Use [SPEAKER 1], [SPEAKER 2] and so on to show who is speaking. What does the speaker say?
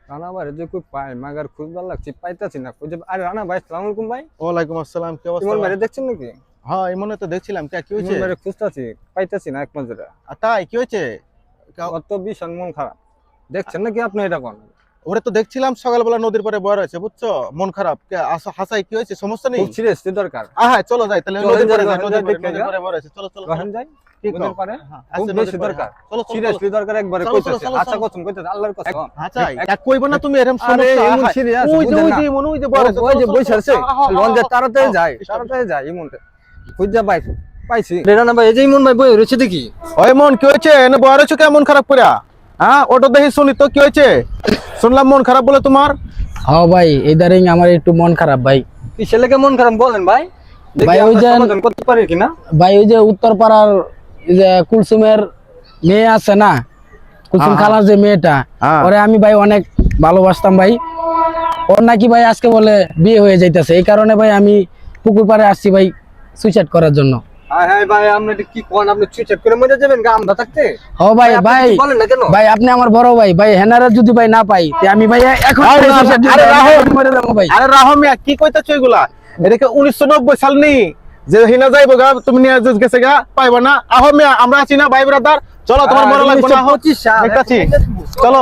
[SPEAKER 1] রানা ভাই যে কই পাই মাগার খুঁজবার লাগছে পাইতাছি না খুঁজে। আরে রানা ভাই আসসালামু আলাইকুম ভাই।
[SPEAKER 2] ওয়ালাইকুম আসসালাম, কি অবস্থা?
[SPEAKER 1] ইমন ভাই দেখছেন নাকি?
[SPEAKER 2] হ্যাঁ, এই মনে তো দেখছিলাম। কি হয়েছে?
[SPEAKER 1] ইমন ভাই খুঁজতাছি পাইতাছি না এক নজরে।
[SPEAKER 2] তাই কি হয়েছে?
[SPEAKER 1] কত বিশাল মন খারাপ, দেখছেন নাকি আপনি এটা কোন?
[SPEAKER 2] ওরে তো দেখছিলাম সকালবেলা নদীর পাড়ে বয়ে রয়েছে, বুঝছো? মন খারাপ। হাসাই কি হয়েছে? সমস্যা নেই?
[SPEAKER 1] খুব সিরিয়াসলি দরকার।
[SPEAKER 2] হ্যাঁ, চলো যাই তাহলে।
[SPEAKER 1] চলো,
[SPEAKER 2] নদীর পাড়ে
[SPEAKER 1] যাই,
[SPEAKER 2] যাই, নদীর
[SPEAKER 1] দেখে
[SPEAKER 2] পাড়ে
[SPEAKER 1] যাই।
[SPEAKER 2] বয়ে রয়েছে। চলো চলো
[SPEAKER 1] রহেন যাই
[SPEAKER 2] ঠিক
[SPEAKER 1] নদীর পারে।
[SPEAKER 2] হ্যাঁ,
[SPEAKER 1] খুব
[SPEAKER 2] আচ্ছা,
[SPEAKER 1] বেশি
[SPEAKER 2] নদীর পাড়ে,
[SPEAKER 1] দরকার,
[SPEAKER 2] হ্যাঁ। চলো চলো
[SPEAKER 1] সিরিয়াসলি দরকার একবারে
[SPEAKER 2] চলো, চলো,
[SPEAKER 1] কইতাছি।
[SPEAKER 2] চলো,
[SPEAKER 1] আচ্ছা
[SPEAKER 2] চলো।
[SPEAKER 1] কসম কইতাছি আল্লাহর কসম।
[SPEAKER 2] আচ্ছা, এক কইবো না তুমি এরকম
[SPEAKER 1] আরে
[SPEAKER 2] সমস্যা।
[SPEAKER 1] ইমন
[SPEAKER 2] হ্যাঁ,
[SPEAKER 1] সিরিয়াস
[SPEAKER 2] ওই যে
[SPEAKER 1] বুঝেন
[SPEAKER 2] ওই
[SPEAKER 1] না।
[SPEAKER 2] যে মনে ওই যে বয়ে রয়েছে।
[SPEAKER 1] ওই যে
[SPEAKER 2] চলো,
[SPEAKER 1] বই
[SPEAKER 2] চলো,
[SPEAKER 1] ছাড়ছে
[SPEAKER 2] হ্যাঁ,
[SPEAKER 1] লঞ্চে
[SPEAKER 2] হ্যাঁ,
[SPEAKER 1] তাড়াতাড়ি
[SPEAKER 2] হ্যাঁ,
[SPEAKER 1] যায়,
[SPEAKER 2] stop,
[SPEAKER 1] তাড়াতাড়ি যায় ইমনটা খুঁজা পাইছি। রানা ভাই এই যে ইমন ভাই বই রয়েছে দেখি।
[SPEAKER 2] ওই মন কি হয়েছে? এনে বয়ে রয়েছে কেমন খারাপ করে? হ্যাঁ, ওটা দেখি শুনি তো কি হয়েছে। শুনলাম মন খারাপ বলে তোমার।
[SPEAKER 3] হ্যাঁ ভাই, ইদারিং আমার একটু মন খারাপ ভাই।
[SPEAKER 1] কি ছেলেকে মন খারাপ বলেন ভাই?
[SPEAKER 3] ভাই, ওই যে
[SPEAKER 1] সমাধান করতে পারি কিনা?
[SPEAKER 3] ভাই ওই যে উত্তর পাড়ার যে কুলসুমের মেয়ে আছে না, কুলসুম
[SPEAKER 2] হ্যাঁ,
[SPEAKER 3] খালার যে মেয়েটা,
[SPEAKER 2] হ্যাঁ।
[SPEAKER 3] ওরে আমি ভাই অনেক ভালোবাসতাম ভাই। ওর নাকি ভাই আজকে বলে বিয়ে হয়ে যাইতেছে, এই কারণে ভাই আমি পুকুর পাড়ে আসছি ভাই সুইসাইড করার জন্য।
[SPEAKER 1] হ্যাঁ হ্যাঁ ভাই, আপনি এটা কি কোন? আপনি সুইসাইড করে মরে যাবেন গা আমরা থাকতে?
[SPEAKER 3] ও ভাই
[SPEAKER 1] আপনি
[SPEAKER 3] ভাই
[SPEAKER 1] কিছু বলেন না কেন?
[SPEAKER 3] ভাই আপনি আমার বড় ভাই, ভাই হেনারে যদি ভাই না পাই তে আমি ভাই এখন
[SPEAKER 2] আরে
[SPEAKER 3] suicide
[SPEAKER 2] আরে
[SPEAKER 3] করে
[SPEAKER 2] রাহো।
[SPEAKER 3] মরে যাবো ভাই।
[SPEAKER 2] আরে রাহো মিয়া, কি কইতাছো এগুলা? এটাকে 1990 সাল নি যে হিনা যাইবো গা, তুমি নিয়ে গেছে গা, পাইবা না। আহো মিয়া, আমরা আছি না ভাই ব্রাদার। চলো, তোমার মরা লাগবে না।
[SPEAKER 1] 1925 সাল।
[SPEAKER 2] দেখতাছি। চলো।